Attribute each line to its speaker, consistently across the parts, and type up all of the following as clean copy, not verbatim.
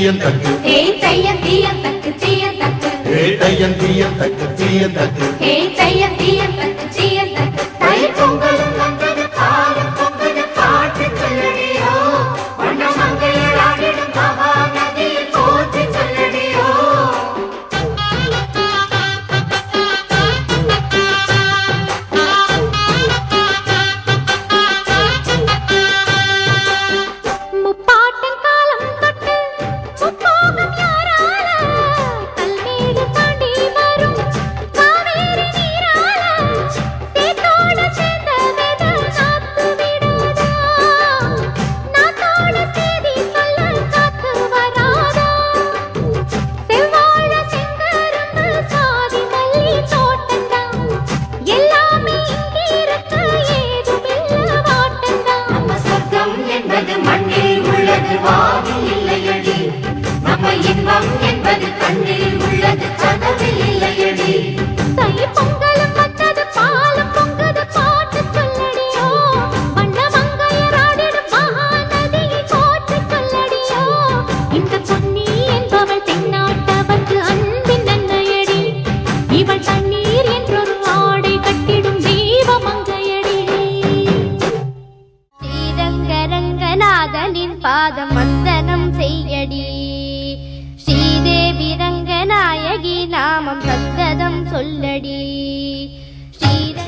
Speaker 1: தீயன் தக்கு
Speaker 2: ஹே தையன் தீயன் தக்கு தீயன் தக்கு
Speaker 1: ஹே தையன் தீயன் தக்கு தீயன் தக்கு
Speaker 2: ஹே தையன் தீயன் தக்கு தீயன் தக்கு தை பொங்கலும் வந்தது பாலும் பொங்கது பாட்டு சொல்லடியோ வண்ண மங்கையர் ஆடிடும் மகா நதியில் போற்றி சொல்லடியோ முப்பாட்டன் காலம் தொட்டு முப்போகம் யாரால கல்மேடு தாண்டி வரும் காவேரி நீரால சேத்தோட சேர்ந்த வெத காத்து விடாதா நாத்தோட சேதி சொல்ல காத்து வராதா செவ்வாழ செங்கரும்பு சாதி மல்லி தோட்டந்தான் எல்லாமே இங்கிருக்க ஏதுமில்ல வாட்டந்தான் நம்ம சொர்க்கம் என்பது மண்ணில் உள்ளது வானில் இல்லையடி நம்ம இன்பம் என்பது கண்ணில் உள்ளது கனவில் இல்லையடி தை பொங்கலும் வந்தது பாலும் பொங்குது பாட்டு சொல்லடியோ வண்ண மங்கையர் ஆடிடும் மகா நதியை போற்றி சொல்லடியோ இந்த பொன்னி என்பவள் தென்னாட்டவர்க்கு அன்பின் நன்மையடி இவள் தண்ணீர் என்றொரு ஆடை கட்டிடும் தெய்வ மங்கையடி ஸ்ரீரங்கரங்கநாதனின் பாதம் வந்தனம் செய்யடி ஸ்ரீதேவி ரங்கநாயகி நாமம் சந்ததம் சொல்லடி ஸ்ரீரங்க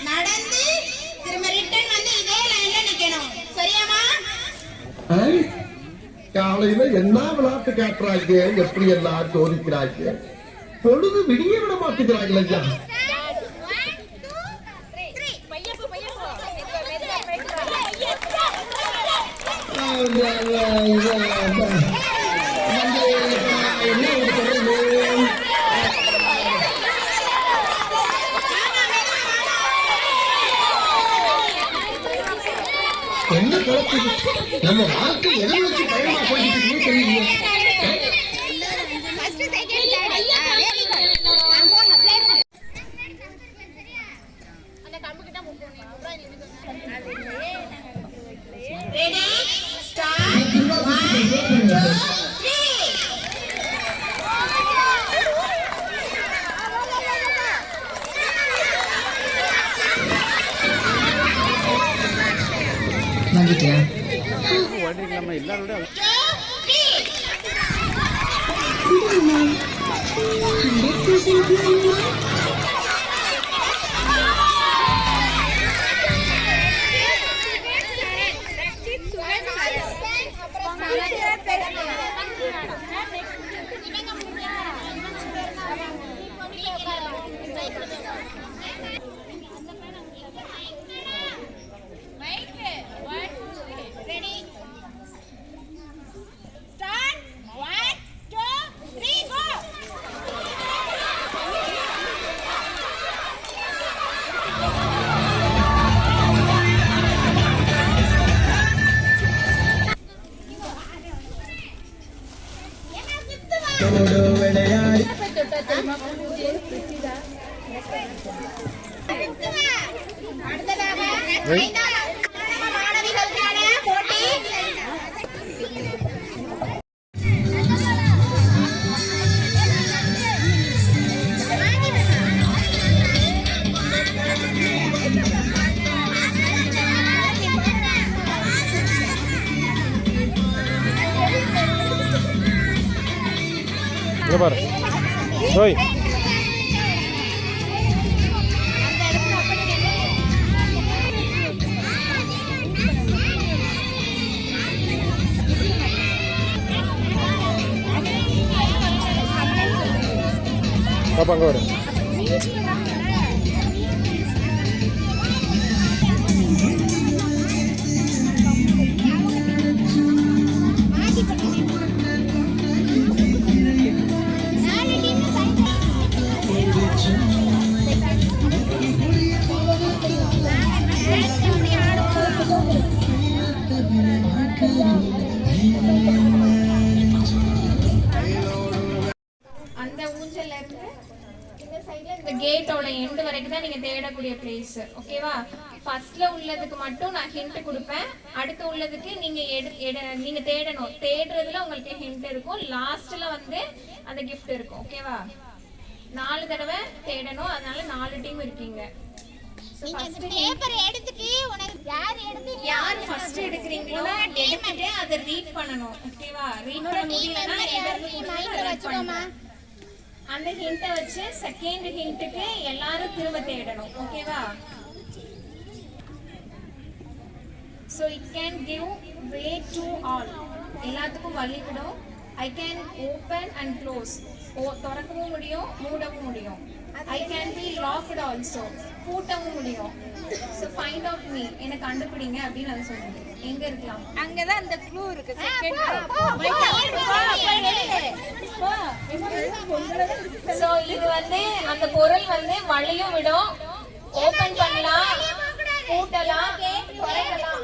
Speaker 3: நடந்து திரும்ப ரிட்டர்ன் வந்து இதே லைன்ல நிக்கணும் சரியாமா?
Speaker 4: காலையில என்ன விளையாட்டு காட்டுறாங்க, எப்படி எல்லாம் சோதிக்கிறாங்க, பொழுது விடிய விட மாட்டேங்கிறாங்க ஐயா. என்ன குழப்பம்? நம்ம வாழ்க்கை எதை வச்சு பயமா போயிட்டு இருக்குன்னு தெரியலையே.
Speaker 3: ரெடி ஸ்டார்ட் 1 2 3
Speaker 5: வந்துட்டியா?
Speaker 3: மாணவிகளுக்கான போட்டி
Speaker 6: பாரு ஓய் பாப்பா அங்கே வரும்
Speaker 5: கேட்டோட எண்டு வரைக்கும் தான் நீங்க தேடக்கூடிய பிளேஸ். ஓகேவா? ஃபர்ஸ்ட்ல உள்ளதுக்கு மட்டும் நான் ஹிண்ட் கொடுப்பேன், அடுத்து உள்ளதுக்கு நீங்க நீங்க தேடணும். தேடுறதுல உங்களுக்கு ஹிண்ட் இருக்கும், லாஸ்ட்ல வந்து அந்த கிஃப்ட் இருக்கும். ஓகேவா? 4 தடவை தேடணும், அதனால 4 டீம் இருக்கீங்க.
Speaker 3: பேப்பர் எடுத்துட்டு உனக்கு
Speaker 5: யார் ஃபர்ஸ்ட் எடுக்கறீங்களோ எடுத்துட்டு அதை ரீட் பண்ணணும். ஓகேவா? ரீட் பண்ண முடியலனா வச்சுக்கோமா. அந்த ஹிண்ட்டை வச்சு செகண்ட் ஹிண்ட்டுக்கு எல்லாரும் திரும்ப தேடணும். ஓகேவா? So it can give way to all. எல்லாத்துக்கும் வழி விடும். I can open and close. திறக்கவும் முடியும், மூடவும் முடியும். I can be locked also. பூட்டவும் முடியும். So find out me. என்ன கண்டுபிடிங்க அப்படி நான் சொல்றேன். எங்க இருக்கலாம்?
Speaker 3: அங்க தான் அந்த க்ளூ இருக்கு. செகண்ட்
Speaker 5: So இது வந்து அந்த பொருள் வந்து வழியும் விடும், ஓபன் பண்ணலாம், பூட்டலாம், திறக்கலாம்.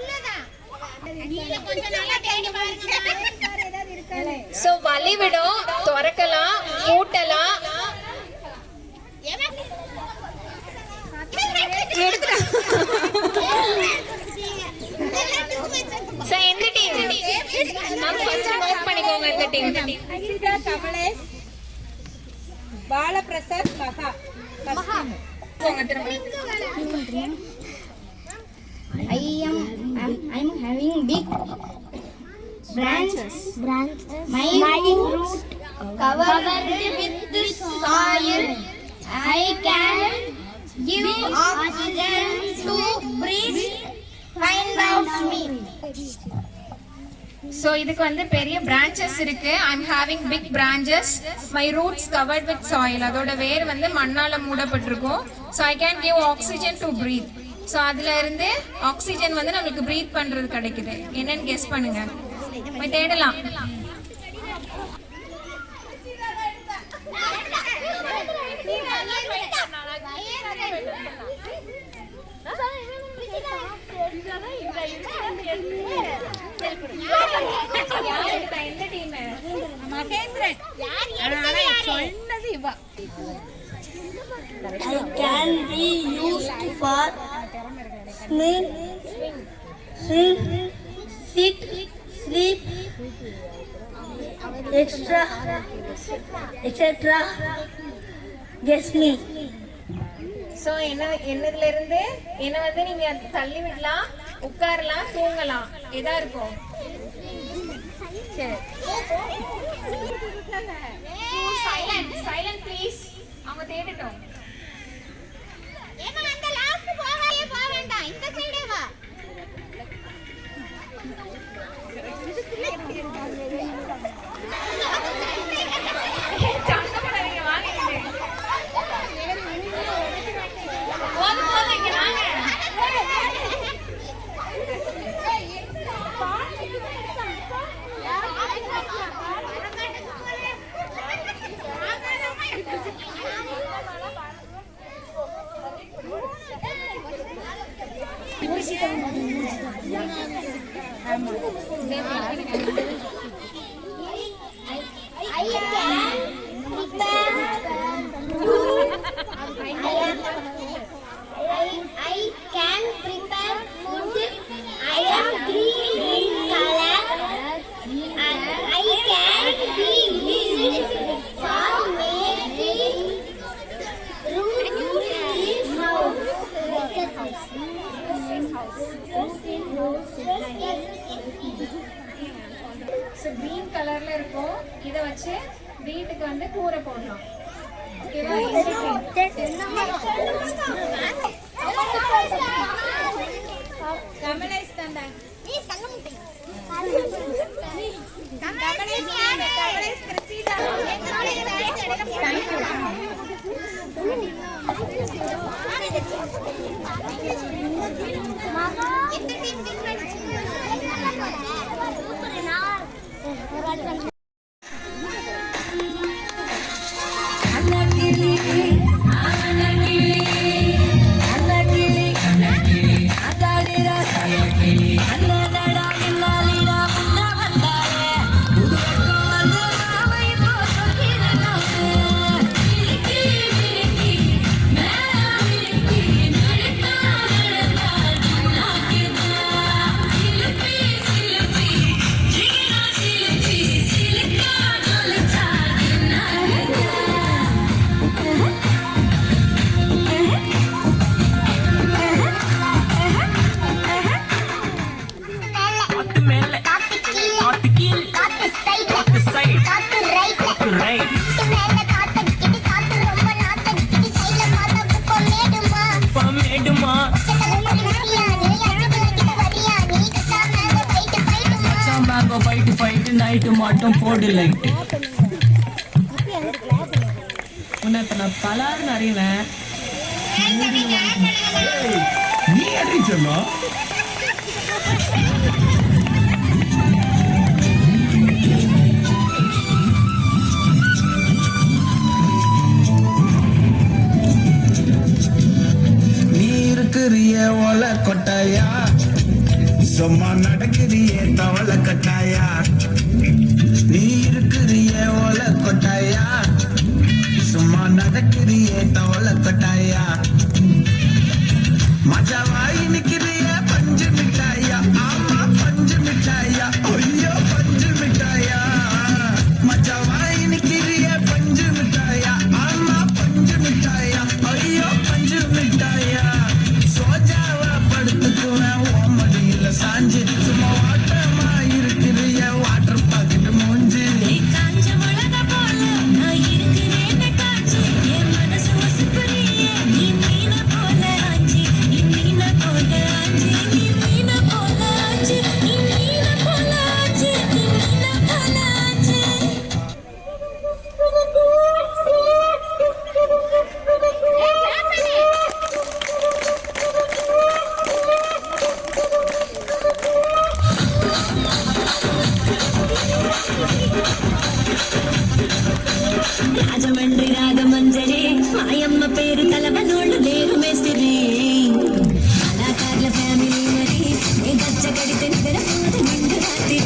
Speaker 3: கொஞ்சம் நல்லா தேடி பாருங்க.
Speaker 5: So வழி விடும், திறக்கலாம், பூட்டலாம். So எந்த டீம்? நான் ஃபர்ஸ்ட் நோட் பண்ணிக்கோங்க இந்த டீம்.
Speaker 3: கமலேஷ், பாலபிரசாத், மகா.
Speaker 5: போங்க திரும்ப.
Speaker 2: I'm having big branches. My root covered with soil. I can give oxygen to breathe. Find out me.
Speaker 5: So இதுக்கு வந்து பெரிய branches இருக்கு. I'm having big branches. My roots covered with soil. அதோட வேர் வந்து மண்ணால மூடப்பட்டிருக்கும். So I can give oxygen to breathe. So அதுல இருந்து ஆக்சிஜன் வந்து நமக்கு பிரீத் பண்றது கிடைக்குது. என்னன்னு கெஸ் பண்ணுங்க. போய் தேடலாம். எந்த டீம்?
Speaker 3: மகேந்திரன். சொன்னது இவ.
Speaker 2: I can be used for swim, sit, sleep, etc. Guess me.
Speaker 5: So என்னதுல இருந்து என்ன வந்து நீங்க தள்ளி விடலாம், உட்காரலாம், தூங்கலாம். எதா இருக்கும்? சரி. Silent please. அவங்க தேடட்டும்.
Speaker 3: ஏமா அந்த லாஸ்ட் போகாயே போ வேண்டாம், இந்த சைடே வா.
Speaker 5: சண்டை வாங்க. போதும் இங்க வாங்க.
Speaker 2: I can prepare food. I am green in color. I can be used for making root in house.
Speaker 5: So green கலர்ல இருக்கும். இத வச்சு வீட்டுக்கு வந்து கூரை போடலாம். ஓகேவா?
Speaker 3: கமலேஷ் தாண்டா. நீ கண்ண முட்டி. கமலேஷ் கிருத்திதா. இந்த டீம்
Speaker 7: மட்டும் போடு லைட்டு. உன்னை இப்ப நான் பலார்னு அறிவேன்.
Speaker 4: நீ எப்படி சொன்னா
Speaker 8: நீ இருக்கிறிய ஒல கொட்டாயா, சும்மா நடக்கிறிய தவள கட்டாயா. நீ இருக்கிறிய ஒல கொட்டாயா, சும்மா நடக்கிறிய தவள கட்டாயா. மஜாவாய் நிக்கிறிய பஞ்சு மிட்டாயா, ஆமா பஞ்சு மிட்டாயா, ஐயோ பஞ்சு மிட்டாயா. மஜாவாய் நிக்கிறிய பஞ்சு மிட்டாயா, ஆமா பஞ்சு மிட்டாயா, ஐயோ பஞ்சு மிட்டாயா. சோஜாவா படுத்துக்குவேன் ஓமடியில சாஞ்சு, சும்மா வாட்டமா இருக்கிறிய வாட்டர் பாக்கெட் மூஞ்சு.
Speaker 2: రాజమండ్రి రాగమంజరి మాయమ్మ పేరు తలవనోళ్ళు లేరు మేస్తిరి కళాకారుల ఫ్యామిలీ మరి ఏ గచ్చ కడితే నిద్ర పోదు నిండు రాత్రి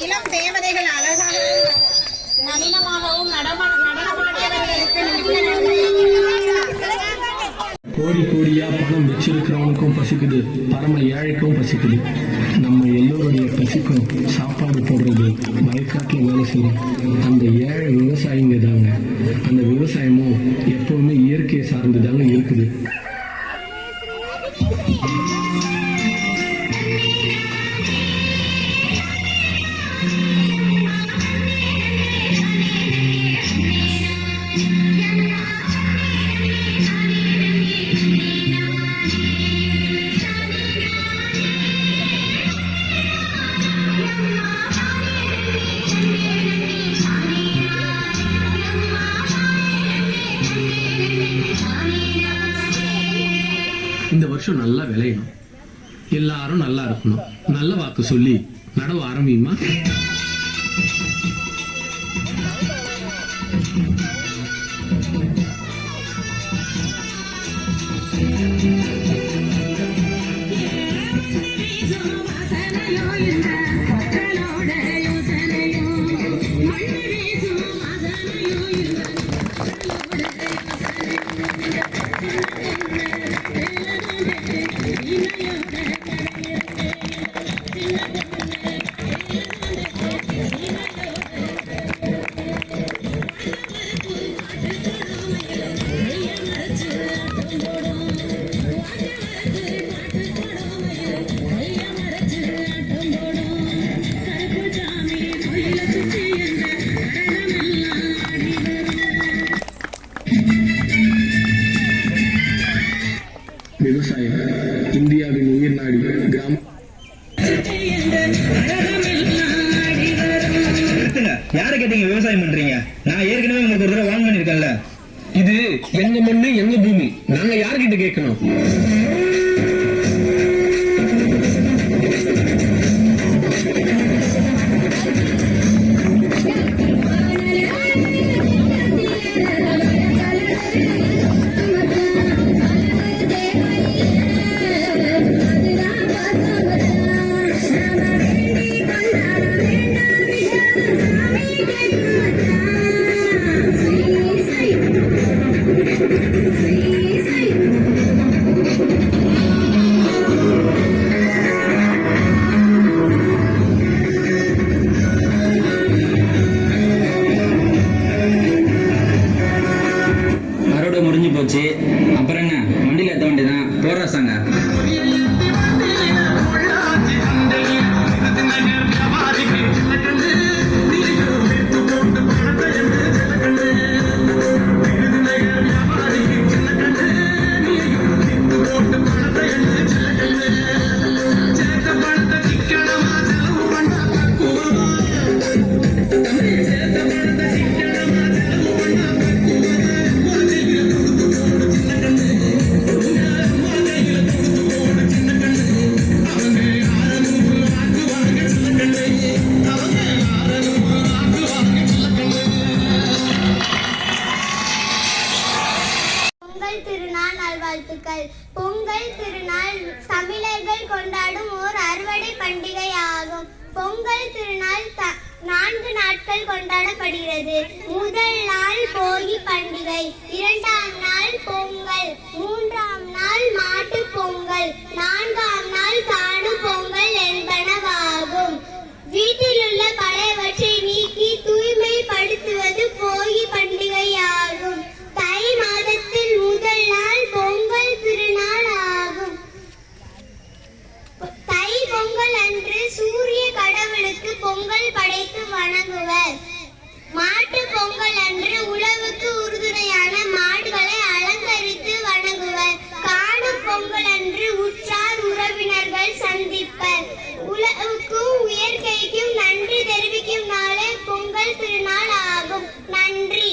Speaker 3: இளம் தேவதைகள் அழகாக நளினமாகவும் நடனமாடியவர்களுக்கு
Speaker 9: கோடி கோடியா பணம் வச்சிருக்கிறவனுக்கும் பசிக்குது, பரம ஏழைக்கும் பசிக்குது. நம்ம எல்லோருடைய பசிக்கும் சாப்பாடு போடுறது வயக்காட்டில் வேலை செய்யும் அந்த ஏழை விவசாயிங்க தாங்க. அந்த விவசாயமும் எப்பவுமே இயற்கையை சார்ந்து தாங்க இருக்குது. இந்த வருஷம் நல்லா விளையணும், எல்லாரும் நல்லா இருக்கணும். நல்ல வாக்கு சொல்லி நடவு ஆரம்பியுமா? விவசாயம் இந்தியாவின் உயிர் நாடி. கிராம
Speaker 10: யாரை கேட்டீங்க விவசாயம் பண்றீங்க? நான் ஏற்கனவே உங்களுக்கு ஒரு தடவை வாங்க பண்ணிருக்கேன்ல.
Speaker 9: இது எங்க மண்ணு எங்க பூமி, நாங்க யார்கிட்ட கேட்கணும்?
Speaker 2: வாழ்த்துக்கள். பொங்கல் திருநாள் தமிழர்கள் கொண்டாடும் ஓர் அறுவடை பண்டிகை ஆகும். பொங்கல் திருநாள் 4 நாட்கள் கொண்டாடப்படுகிறது. முதல் நாள் போகி பண்டிகை, 2ஆம் நாள் பொங்கல், 3ஆம் நாள் மாட்டு பொங்கல், 4ஆம் நாள் காணும் பொங்கல் என்பனவாகும். வீட்டில் உள்ள பழையவற்றை நீக்கி தூய்மைப்படுத்துவது போகி பண்டிகையாகும். தை மாதத்தில் முதல் நாள் பொங்கல் திருநாள் ஆகும். தை பொங்கல் அன்று சூரிய கடவுளுக்கு பொங்கல் படைத்து வணங்குவர். மாட்டு பொங்கல் அன்று உழவுக்கு உறுதுணையான மாடுகளை அலங்கரித்து வணங்குவர். காணும் பொங்கல் அன்று உற்றார் உறவினர்கள் சந்திப்பர். உழவுக்கும் இயற்கைக்கும் நன்றி தெரிவிக்கும் நாளே பொங்கல் திருநாள் ஆகும். நன்றி.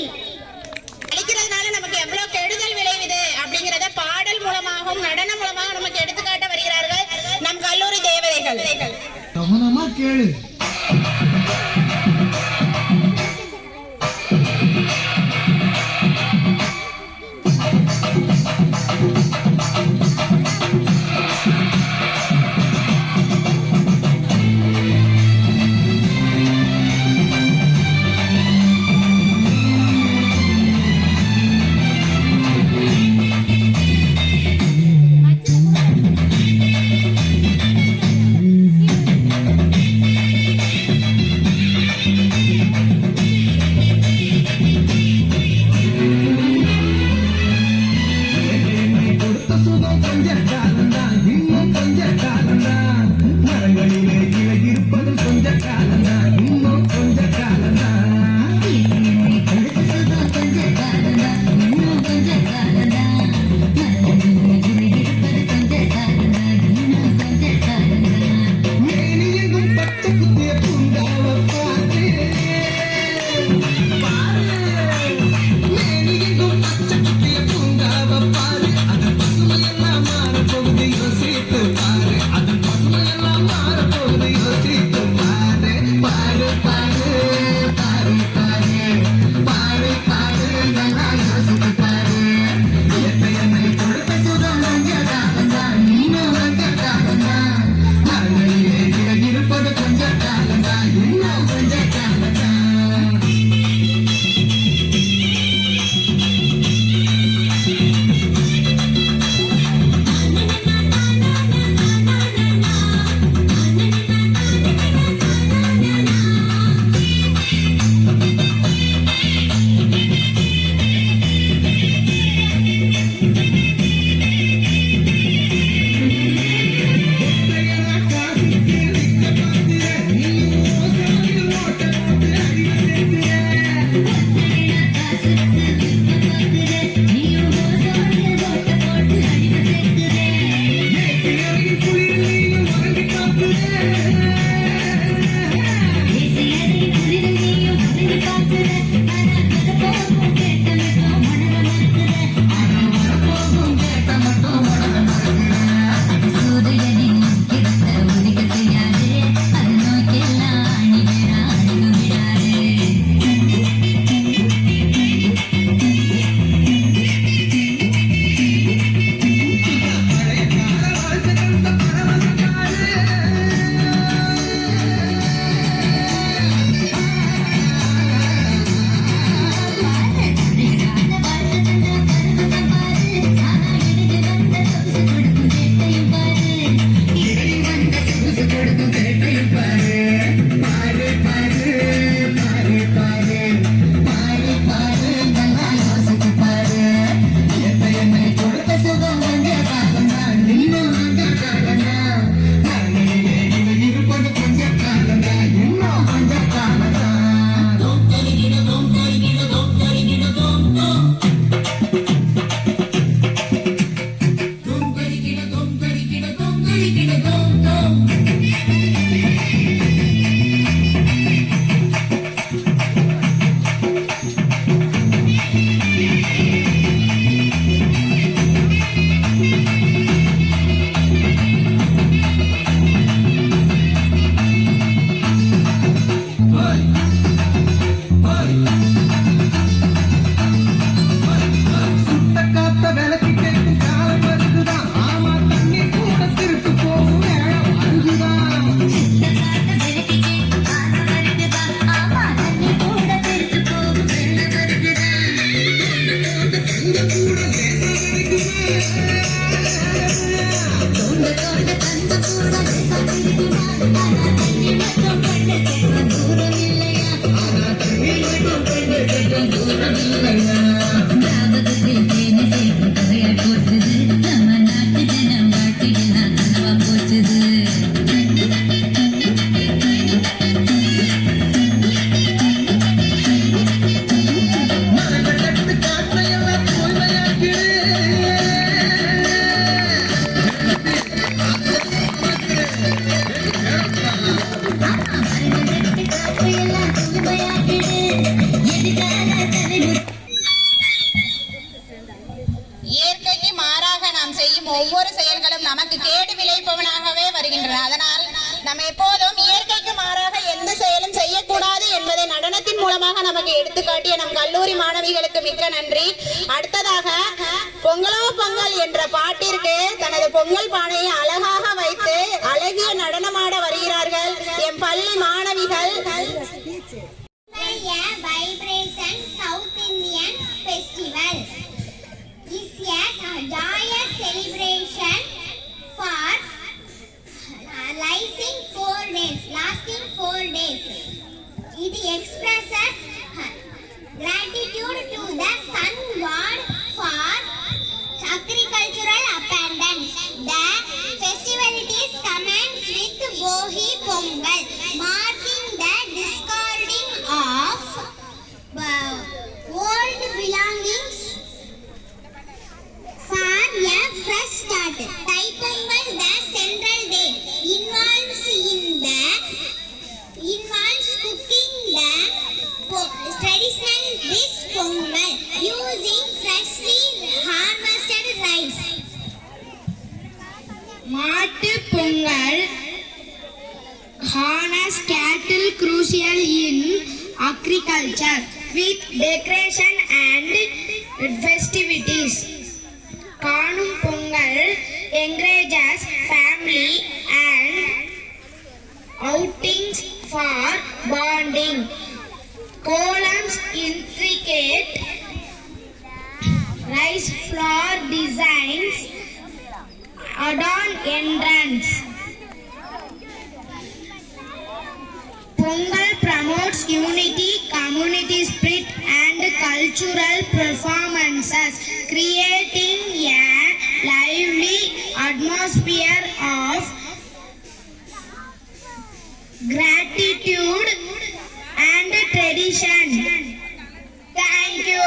Speaker 3: அடிக்கிறதுனால நமக்கு எவ்வளவு கெடுதல் விளைவுது அப்படிங்கறத பாடல் மூலமாகவும் நடனம் மூலமாக நமக்கு எடுத்துக்காட்ட வருகிறார்கள் நம் கல்லூரி தேவதைகள்.
Speaker 8: கவனமா கேளு.
Speaker 3: இயற்கைக்கு மாறாக நாம் செய்யும் ஒவ்வொரு செயல்களும் நமக்கு கேடு விளைப்பவனாகவே வருகின்றன. அதனால் நம்ம எப்போதும் இயற்கைக்கு மாறாக எந்த செயலும் செய்யக்கூடாது என்பதை நடனத்தின் மூலமாக நமக்கு எடுத்துக்காட்டிய நம் கல்லூரி மாணவிகளுக்கு மிக்க நன்றி. அடுத்ததாக பொங்கலோ பொங்கல் என்ற பாட்டிற்கு தனது பொங்கல் பானையை அழகாக வைத்து அழகிய நடனமாட வருகிறார்கள் எம் பள்ளி மாணவிகள்.
Speaker 2: Vibration South Indian Festival is a joyous celebration for lasting 4 days. It expresses gratitude to the sun god for agricultural abundance. The festivities commence with Bohi Pongal, marking the discarding of old belongings for a fresh start. Thai Pongal, the central day, involves cooking the traditional dish Pongal using freshly harvested rice.
Speaker 3: மாட்டு Pongal honors cattle crucial in agriculture with decoration and festivities. காணும் Pongal encourages family and outings for bonding. Columns intricate rice flower designs adorn entrance. Pongal promotes unity, community spirit and cultural performances, creating a lively atmosphere of gratitude and tradition. Thank you.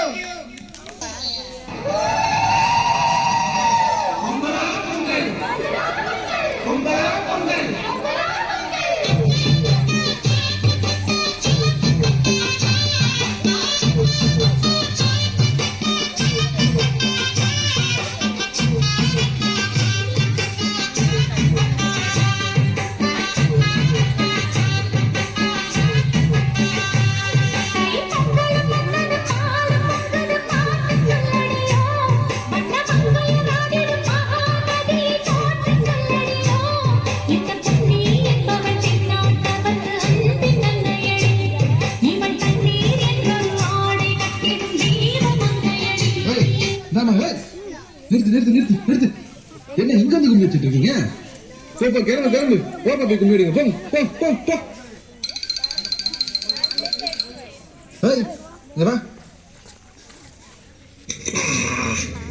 Speaker 4: நிறுத்து. என்ன இங்க வந்து கும்பி வச்சுட்டு இருக்கீங்க? கிளம்பு போப்பா போய் கும்பிடுங்க. போ.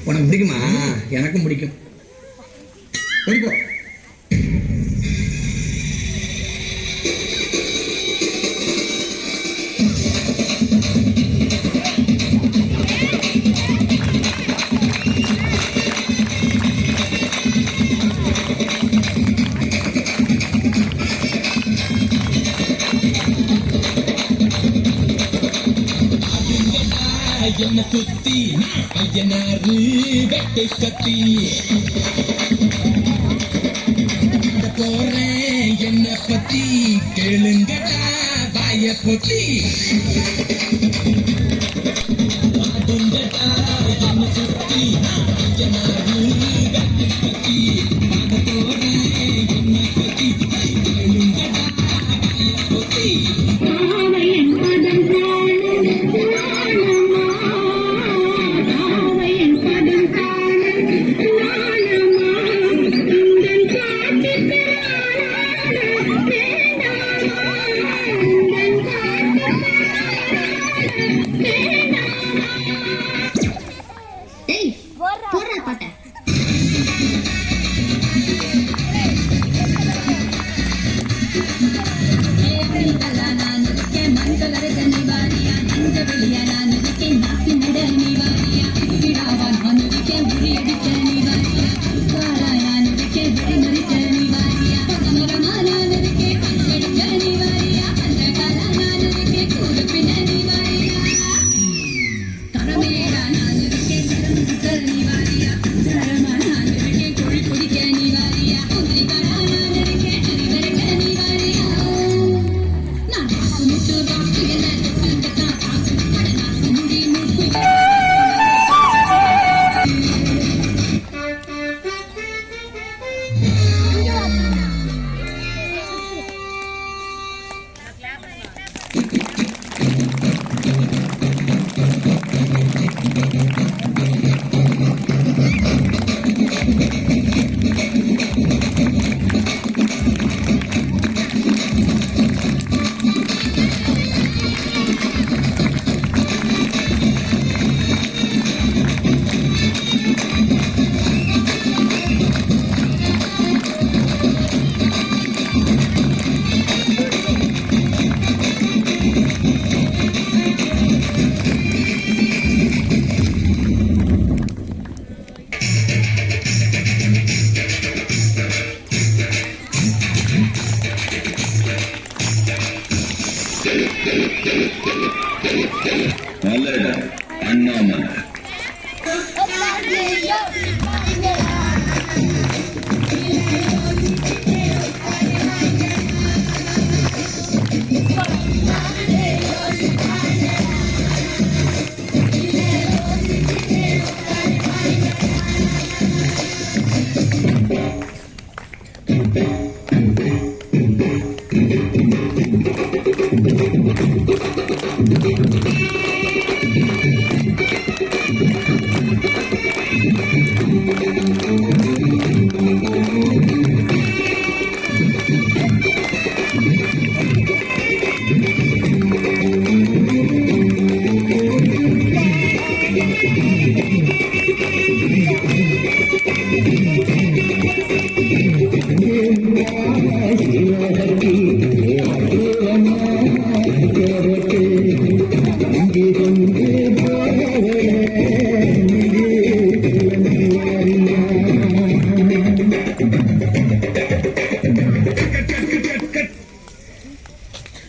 Speaker 10: உனக்கு பிடிக்குமா? எனக்கும் பிடிக்கும்.
Speaker 4: படிப்போம்.
Speaker 8: என்ன சுத்தி பையனாரு வெட்டை கத்தி போறேன் என்ன பத்தி கேளுங்கடா வாய பொத்தி என்ன சுத்தி பையனாரு வெட்டை கத்தி போறேன் என்ன பத்தி கேளுங்கடா வாய பொத்தி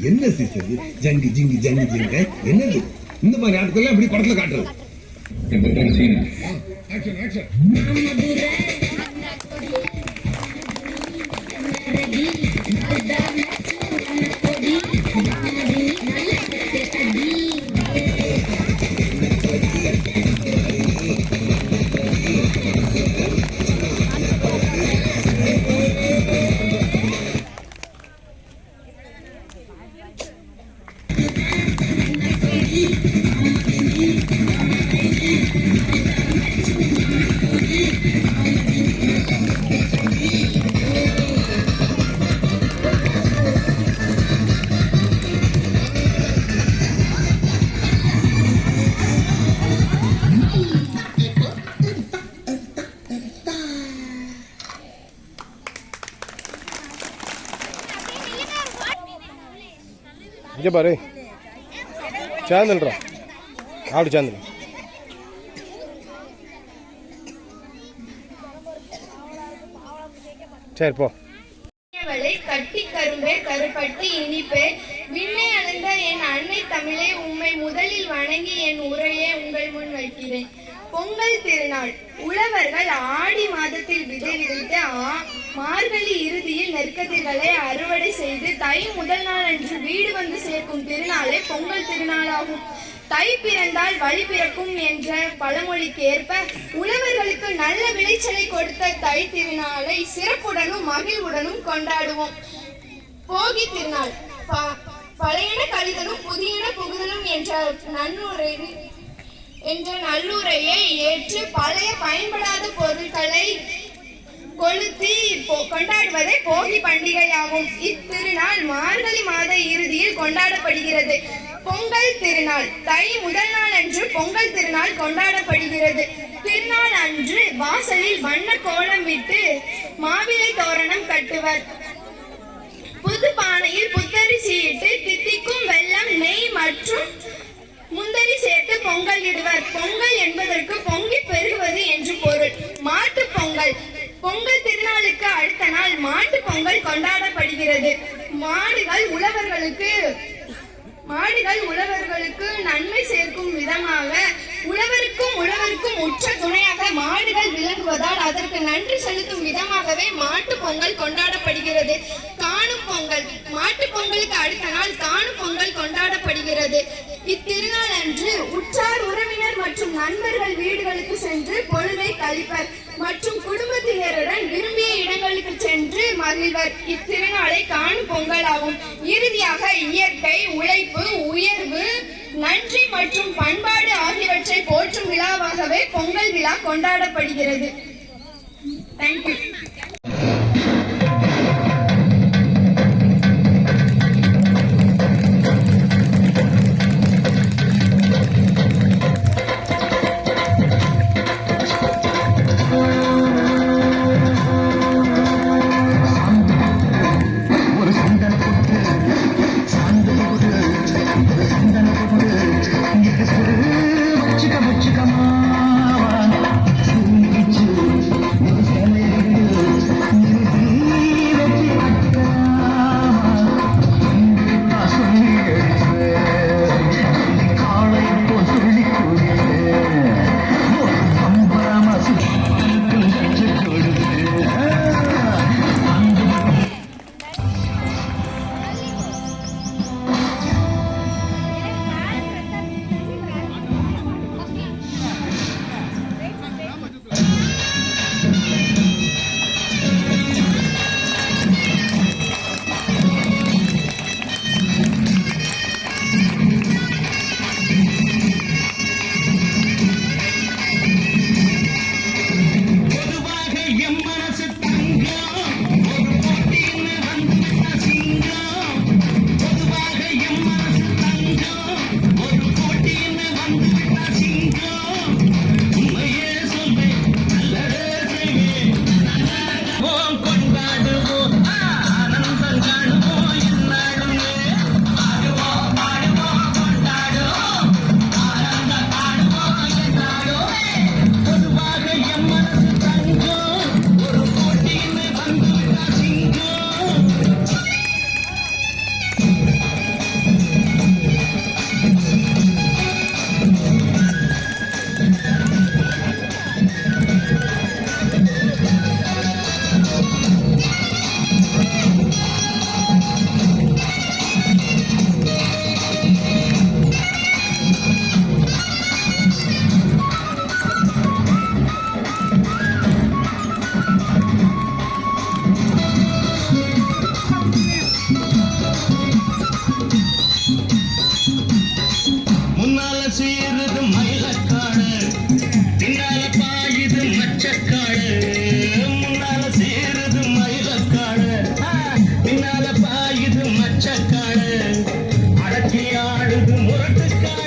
Speaker 8: என்ன சிஸ்டர் ஜங்கு ஜிங்கு ஜங்கு ஜிங்க என்னது இந்த மாதிரி ஆட்கள் அப்படி படத்துல காட்டுறது ஆக்ஷன் ஆக்ஷன்
Speaker 6: இங்கே பாரு சேர்ந்துடுறா அப்படி சேர்ந்துடும் சரி போ
Speaker 5: கட்டி கரும்பே கருப்பட்டி இனிப்பே விண்ணை அழுந்த என் அன்னை தமிழே உம்மை முதலில் வணங்கி என் உரையை உங்கள் முன் வைக்கிறேன். பொங்கல் திருநாள் உழவர்கள் ஆடி மாதத்தில் விதை விதைத்து மார்கழி இறுதியில் நெற்கதிர்களை அறுவடை செய்து தை முதல் நாள் அன்று வீடு வந்து சேர்க்கும் திருநாளே பொங்கல் திருநாளாகும். தை பிறந்தால் வழி பிறக்கும் என்ற பழமொழிக்கு ஏற்ப உழவர்களுக்கு நல்ல விளைச்சலை கொடுத்த தை திருநாளை சிறப்புடனும் மகிழ்வுடனும் கொண்டாடுவோம். போகி திருநாள் பழையன கழிதலும் புதியன புகுதலும் என்ற நல்லுரையை ஏற்று பழைய பயன்படாத பொருட்களை கொளுத்தி கொண்டாடுவதே போகி பண்டிகையாகும். இத்திருநாள் மார்கழி மாத இறுதியில் கொண்டாடப்படுகிறது. பொங்கல் திருநாள் தை முதல் நாள் அன்று பொங்கல் திருநாள் கொண்டாடப்படுகிறது. திருநாள் அன்று வாசலில் வண்ண கோலம் விட்டு மாவிலை தோரணம் கட்டுவர். புது பானையில் புத்தரிசி இட்டு தித்திக்கும் வெல்லம் நெய் மற்றும் முந்தரி சேர்த்து பொங்கல் என்பதற்கு பொங்கி பெருகுவது என்று பொருள். மாட்டு பொங்கல். பொங்கல் திருநாளுக்கு அடுத்த நாள் மாட்டு பொங்கல் கொண்டாடப்படுகிறது. மாடுகள் உழவர்களுக்கு நன்மை சேர்க்கும் விதமாக உழவருக்கும் உற்ற துணையாக மாடுகள் விளங்குவதால் அதற்கு நன்றி செலுத்தும் விதமாகவே மாட்டு பொங்கல் கொண்டாடப்படுகிறது. காணும் பொங்கல். மாட்டு பொங்கலுக்கு அடுத்த நாள் காணும் பொங்கல் கொண்டாடப்படுகிறது. இத்திருநாள் அன்று உற்றார் உறவினர் மற்றும் நண்பர்கள் வீடுகளுக்கு சென்று பொழுதை கழிப்பர் மற்றும் குடும்பத்தினருடன் விரும்பிய இடங்களுக்கு சென்று மகிழ்வர். இத்திருநாளை காணும் பொங்கல் ஆகும். இறுதியாக இயற்கை, உழைப்பு, உயர்வு, நன்றி மற்றும் பண்பாடு ஆகியவற்றை போற்றும் விழாவாகவே பொங்கல் விழா கொண்டாடப்படுகிறது. தேங்க்யூ.
Speaker 2: அடக்கியாடுது முரட்டுக்காடு